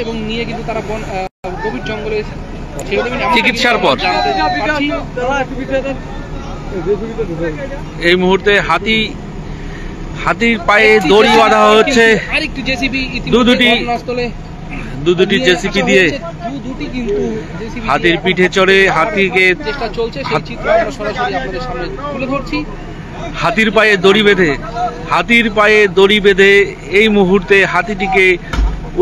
এবং নিয়ে কিন্তু তারা গভীর জঙ্গলে চিকিৎসার পর এই মুহূর্তে হাতির পায়ে দড়ি বাঁধা হচ্ছে। আরেকটি জেসিবি দুটি জেসিবি দিয়ে হাতির পিঠে চড়ে হাতিকে চেষ্টা চলছে, সেই চিত্র আমরা সরাসরি আপনাদের সামনে তুলে ধরছি। হাতির পায়ে দড়ি বেঁধে এই মুহূর্তে হাতিটিকে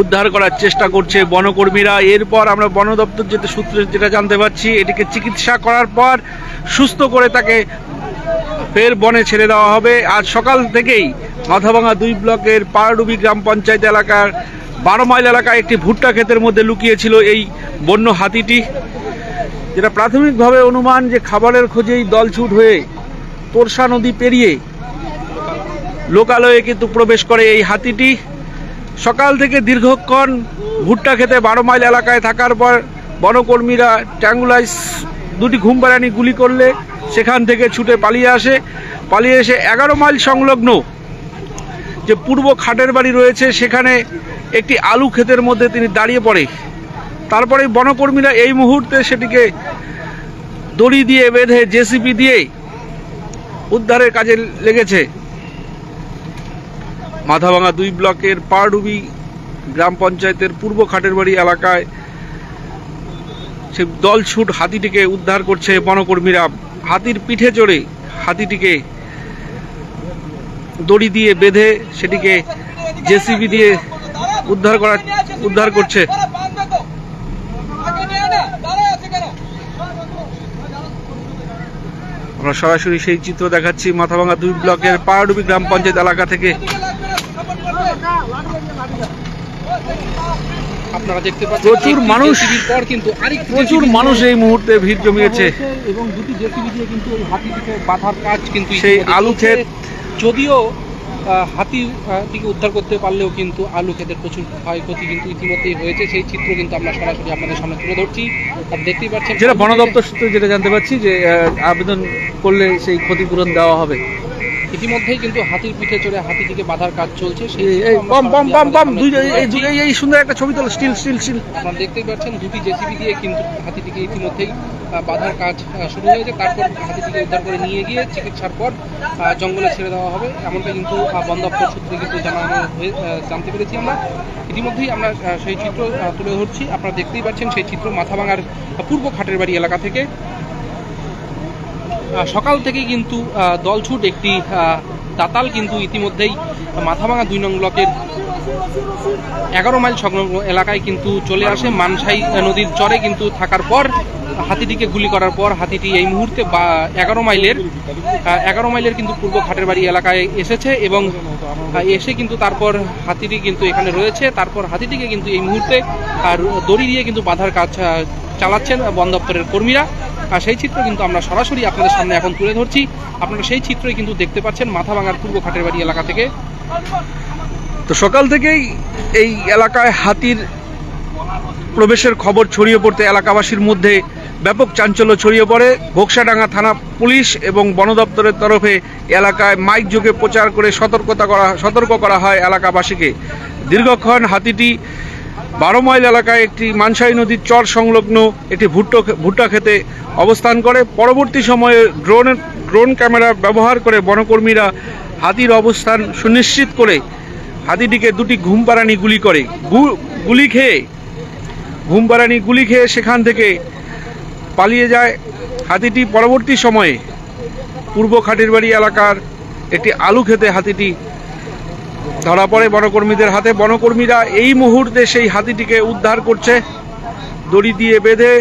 উদ্ধার করার চেষ্টা করছে বনকর্মীরা। এরপর আমরা বন দপ্তর সূত্রে যেটা জানতে পারছি, এটিকে চিকিৎসা করার পর সুস্থ করে তাকে ফের বনে ছেড়ে দেওয়া হবে। আজ সকাল থেকেই মাথাভাঙা 2 ব্লকের পাড়ডুবি গ্রাম পঞ্চায়েত এলাকার 12 মাইল এলাকায় একটি ভুট্টা ক্ষেতের মধ্যে লুকিয়েছিল এই বন্য হাতিটি, যেটা প্রাথমিকভাবে অনুমান যে খাবারের খোঁজেই দলছুট হয়ে তোরসা নদী পেরিয়ে লোকালয়ে কিন্তু প্রবেশ করে এই হাতিটি। সকাল থেকে দীর্ঘক্ষণ ভুট্টা খেতে 12 মাইল এলাকায় থাকার পর বনকর্মীরা ট্যাঙ্গুলাইজ 2টি ঘুমপাড়ানি গুলি করলে সেখান থেকে ছুটে পালিয়ে এসে 11 মাইল সংলগ্ন যে পূর্ব খাটের বাড়ি রয়েছে সেখানে একটি আলু ক্ষেতের মধ্যে তিনি দাঁড়িয়ে পড়ে। তারপরে বনকর্মীরা এই মুহূর্তে সেটিকে দড়ি দিয়ে বেঁধে জেসিবি দিয়ে উদ্ধারের কাজে লেগেছে। মাথাভাঙা 2 ব্লকের পাড়ডুবি গ্রাম পঞ্চায়েতের পূর্ব খাটের বাড়ি এলাকায় সে দলছুট হাতিটিকে উদ্ধার করছে বনকর্মীরা। হাতির পিঠে চড়ে হাতিটিকে দড়ি দিয়ে বেঁধে সেটিকে জেসিবি দিয়ে উদ্ধার করছে। আমরা সরাসরি সেই চিত্র দেখাচ্ছি মাথাভাঙা 2 ব্লকের পাড়ডুবি গ্রাম পঞ্চায়েত এলাকা থেকে। আপনারা দেখতে পাচ্ছেন প্রচুর মানুষ এই মুহূর্তে ভিড় জমিয়েছে এবং 2টি জেসিবি দিয়ে কিন্তু এই হাতিটিকে বাঁধার কাজ কিন্তু সেই আলু ক্ষেত, যদিও হাতিটিকে উদ্ধার করতে পারলেও কিন্তু আলু ক্ষেতের প্রচুর ক্ষয়ক্ষতি কিন্তু ইতিমধ্যেই হয়েছে। সেই চিত্র কিন্তু আমরা সরাসরি আপনাদের সামনে তুলে ধরছি। আর দেখতেই পাচ্ছেন যেটা বন দপ্তর সূত্রে যেটা জানতে পারছি যে আবেদন করলে সেই ক্ষতিপূরণ দেওয়া হবে। ইতিমধ্যেই কিন্তু হাতির পিঠে চড়ে হাতিটিকে বাঁধার কাজ চলছে। এই সুন্দর একটা ছবি তোলা স্টিল আপনারা দেখতেই পাচ্ছেন 2টি জেসিবি দিয়ে কিন্তু হাতিটিকে ইতিমধ্যেই বাঁধার কাজ শুরু হয়েছে। তারপর হাতিটিকে উদ্ধার করে নিয়ে গিয়ে চিকিৎসার পর জঙ্গলে ছেড়ে দেওয়া হবে, এমনটা কিন্তু বন দপ্তর সূত্রে কিন্তু জানতে পেরেছি আমরা। ইতিমধ্যেই আমরা সেই চিত্র তুলে ধরছি। আপনারা দেখতেই পাচ্ছেন সেই চিত্র মাথাভাঙার পূর্ব খাটের বাড়ি এলাকা থেকে। সকাল থেকে কিন্তু দলছুট একটি দাতাল কিন্তু ইতিমধ্যেই মাথাভাঙা 2 নং ব্লকের 11 মাইল সংলগ্ন এলাকায় কিন্তু চলে আসে। মানসাই নদীর চরে কিন্তু থাকার পর হাতিটিকে গুলি করার পর হাতিটি এই মুহূর্তে 11 মাইলের কিন্তু পূর্ব খাটের বাড়ি এলাকায় এসেছে এবং এসে কিন্তু তারপর হাতিটি কিন্তু এখানে রয়েছে। তারপর হাতিটিকে কিন্তু এই মুহূর্তে দড়ি দিয়ে কিন্তু বাঁধার কাজ চালাচ্ছেন বন দপ্তরের কর্মীরা। আর সেই চিত্র কিন্তু আমরা সরাসরি আপনাদের সামনে এখন তুলে ধরছি। আপনারা সেই চিত্রই কিন্তু দেখতে পাচ্ছেন মাথাভাঙার পূর্ব খাটের বাড়ি এলাকা থেকে। তো সকাল থেকেই এই এলাকায় হাতির প্রবেশের খবর ছড়িয়ে পড়তে এলাকাবাসীর মধ্যে ব্যাপক চাঞ্চল্য ছড়িয়ে পড়ে। ঘোকসাডাঙ্গা থানা পুলিশ এবং বন দপ্তরের তরফে এলাকায় মাইক যোগে প্রচার করে সতর্ক করা হয় এলাকাবাসীকে। দীর্ঘক্ষণ হাতিটি 12 মাইল এলাকায় একটি মানসাই নদীর চর সংলগ্ন একটি ভুট্টা খেতে অবস্থান করে। পরবর্তী সময়ে ড্রোন ক্যামেরা ব্যবহার করে বনকর্মীরা হাতির অবস্থান সুনিশ্চিত করে হাতিটিকে 2টি ঘুমপাড়ানি গুলি খেয়ে সেখান থেকে পালিয়ে যায় হাতিটি। পরবর্তী সময়ে পূর্ব খাটির বাড়ি এলাকার একটি আলু খেতে হাতিটি ধরা পড়ে বনকর্মীদের হাতে। বনকর্মীরা এই মুহূর্তে সেই হাতিটিকে উদ্ধার করছে দড়ি দিয়ে বেঁধে।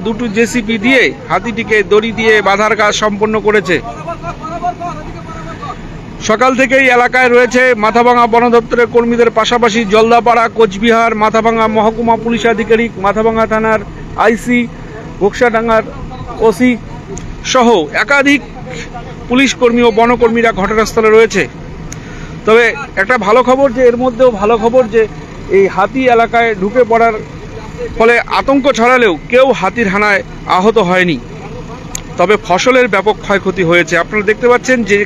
দুটো জেসিবি দিয়ে হাতিটিকে দড়ি দিয়ে বাঁধার কাজ সম্পন্ন করেছে। সকাল থেকেই এলাকায় রয়েছে মাথাভাঙা বন দপ্তরের কর্মীদের পাশাপাশি জলদাপাড়া, কোচবিহার, মাথাভাঙা মহকুমা পুলিশ আধিকারিক, মাথাভাঙা থানার আইসি, ঘোকসাডাঙ্গার ওসি সহ একাধিক পুলিশ কর্মী ও বনকর্মীরা ঘটনাস্থলে রয়েছে। তবে একটা ভালো খবর যে এর মধ্যেও ভালো খবর যে এই হাতি এলাকায় ঢুকে পড়ার ফলে আতঙ্ক ছড়ালেও কেউ হাতির হানায় আহত হয়নি। তবে ফসলের ব্যাপক ক্ষয়ক্ষতি হয়েছে। আপনারা দেখতে পাচ্ছেন যে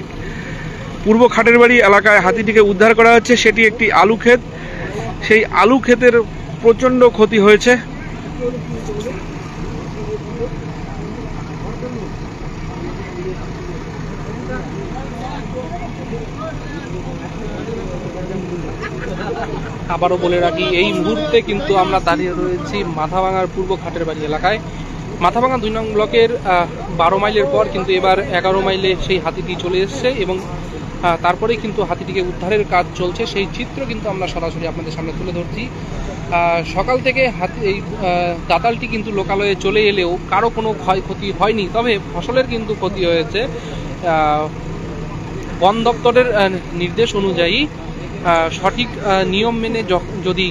পূর্ব খাটের বাড়ি এলাকায় হাতিটিকে উদ্ধার করা হচ্ছে। সেটি একটি আলু ক্ষেত সেই আলু ক্ষেতের প্রচণ্ড ক্ষতি হয়েছে। আবারও বলে রাখি, এই মুহূর্তে কিন্তু আমরা দাঁড়িয়ে রয়েছি মাথাভাঙার পূর্ব ঘাটের বাড়ি এলাকায়। মাথাভাঙা 2 নং ব্লকের 12 মাইলের পর কিন্তু এবার 11 মাইলে সেই হাতিটি চলে এসছে এবং তারপরেই কিন্তু হাতিটিকে উদ্ধারের কাজ চলছে। সেই চিত্র কিন্তু আমরা সরাসরি আপনাদের সামনে তুলে ধরছি। সকাল থেকে এই দাতালটি কিন্তু লোকালয়ে চলে এলেও কারো কোনো ক্ষয়ক্ষতি হয়নি, তবে ফসলের কিন্তু ক্ষতি হয়েছে। বন দপ্তরের নির্দেশ অনুযায়ী সঠিক নিয়ম মেনে যদি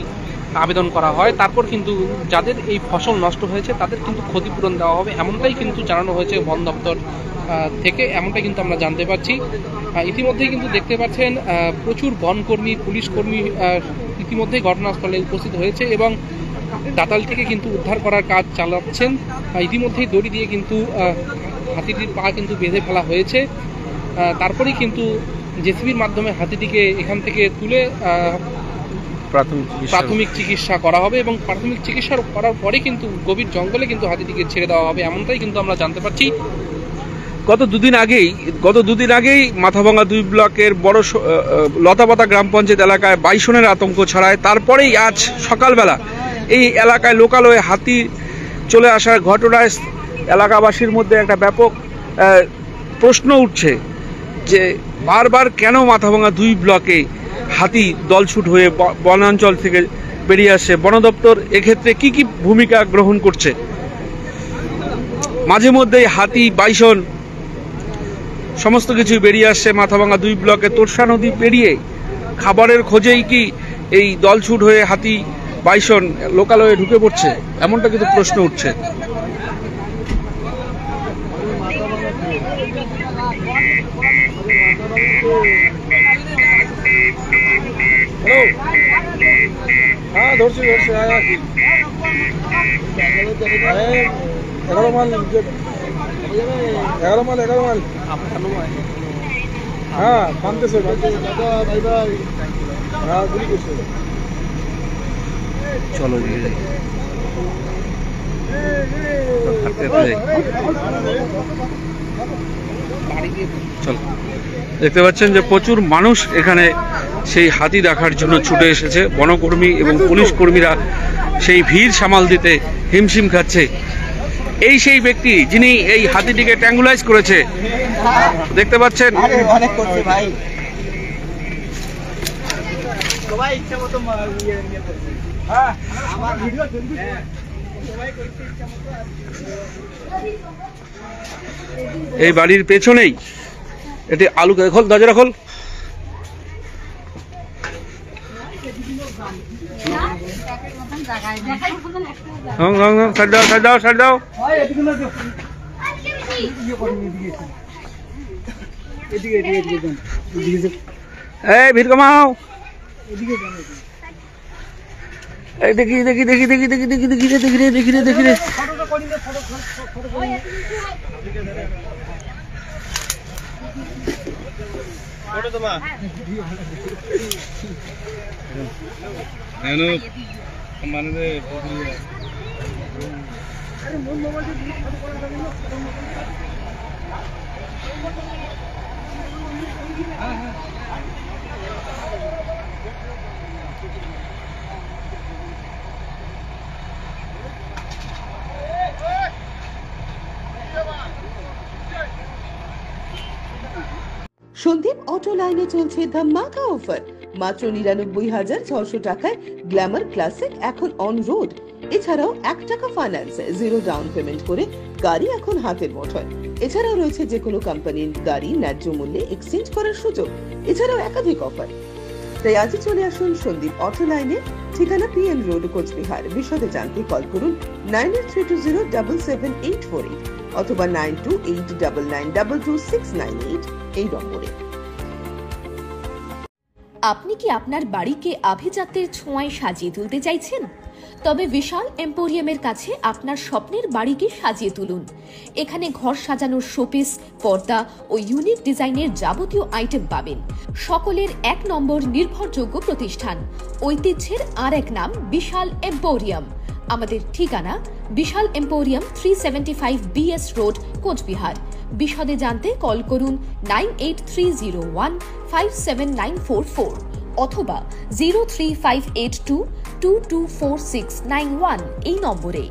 আবেদন করা হয়, তারপর কিন্তু যাদের এই ফসল নষ্ট হয়েছে তাদের কিন্তু ক্ষতিপূরণ দেওয়া হবে, এমনটাই কিন্তু জানানো হয়েছে বন দপ্তর থেকে, এমনটাই কিন্তু আমরা জানতে পারছি। ইতিমধ্যেই কিন্তু দেখতে পাচ্ছেন প্রচুর বনকর্মী, পুলিশ কর্মী ইতিমধ্যেই ঘটনাস্থলে উপস্থিত হয়েছে এবং দাতাল থেকে কিন্তু উদ্ধার করার কাজ চালাচ্ছেন। ইতিমধ্যেই দড়ি দিয়ে কিন্তু হাতিটির পা কিন্তু বেঁধে ফেলা হয়েছে। তারপরেই কিন্তু জেসিবির মাধ্যমে হাতিটিকে এখান থেকে তুলে প্রাথমিক চিকিৎসা করা হবে এবং প্রাথমিক চিকিৎসা করার পরে কিন্তু গভীর জঙ্গলে কিন্তু হাতিটিকে ছেড়ে দেওয়া হবে, এমনটাই কিন্তু আমরা জানতে পারছি। গত দুদিন আগেই মাথাভাঙা 2 ব্লকের বড় লতাপাতা গ্রাম পঞ্চায়েত এলাকায় বাইসনের আতঙ্ক ছড়ায়। তারপরেই আজ সকালবেলা এই এলাকায় লোকালয়ে হাতি চলে আসার ঘটনায় এলাকাবাসীর মধ্যে একটা ব্যাপক প্রশ্ন উঠছে যে বারবার কেন মাথাভাঙা 2 ব্লকে হাতি দলছুট হয়ে বনাঞ্চল থেকে বেরিয়ে আসছে। বন দপ্তর এক্ষেত্রে কি ভূমিকা গ্রহণ করছে? মাঝে মধ্যেই হাতি, বাইসন সমস্ত কিছুই বেরিয়ে আসছে মাথাভাঙা 2 ব্লকে। তোরসা নদী পেরিয়ে খাবারের খোঁজেই কি এই দলছুট হয়ে হাতি, বাইসন লোকালয়ে ঢুকে পড়ছে, এমনটা কিন্তু প্রশ্ন উঠছে। হ্যাঁ ধরছি 11 মাইল হ্যাঁ মানতেছে হ্যাঁ গুলি করছে। চলো চলো। দেখতে পাচ্ছেন যে প্রচুর মানুষ এখানে সেই হাতি দেখার জন্য ছুটে এসেছে। বনকর্মী এবং পুলিশ কর্মীরা সেই ভিড় সামাল দিতে হিমশিম খাচ্ছে। এই সেই ব্যক্তি যিনি এই হাতিটিকে ট্যাঙ্গুলাইজ করেছে, দেখতে পাচ্ছেন। এই বাড়ির পেছনেই এটি আলু খোল, দরজা খোল। এই ভিড় কমাও। দেখি দেখি দেখি দেখি দেখি দেখি দেখি দেখি দেখি দেখি দেখি সন্দীপ অটো লাইনে চলছে ধামাকা অফার। মাত্র 99,600 টাকায় গ্ল্যামার ক্লাসিক এখন অন রোড। এছাড়াও 1 টাকা ফাইন্যান্সে 0 ডাউন পেমেন্ট করে গাড়ি এখন হাতের মুঠোয়। এছাড়াও রয়েছে যে কোনো কোম্পানির গাড়ি ন্যায্য মূল্যে এক্সচেঞ্জ করার সুযোগ। এছাড়াও একাধিক অফার। তাই আজই চলে আসুন সন্দীপ অটো লাইনে, ঠিকানা পিএম রোড, কোচবিহার। বিশদে জানতে কল করুন 9832077848 অথবা 9289922698 এই নম্বরে। আপনি কি আপনার বাড়িকে আভিজাত্যের ছোঁয়ায় সাজিয়ে তুলতে চাইছেন? তবে বিশাল এম্পোরিয়ামের কাছে আপনার স্বপ্নের বাড়িকে সাজিয়ে তুলুন। এখানে ঘর সাজানোর শোপিস, পর্দা ও ইউনিক ডিজাইনের যাবতীয় আইটেম পাবেন। সকলের 1 নম্বর নির্ভরযোগ্য প্রতিষ্ঠান, ঐতিহ্যের আর এক নাম বিশাল এম্পোরিয়াম। আমাদের ঠিকানা বিশাল এম্পোরিয়াম, 375 BS রোড, কোচবিহার। বিশদে জানতে কল করুন 9830157944 অথবা 03582224691 এই নম্বরে।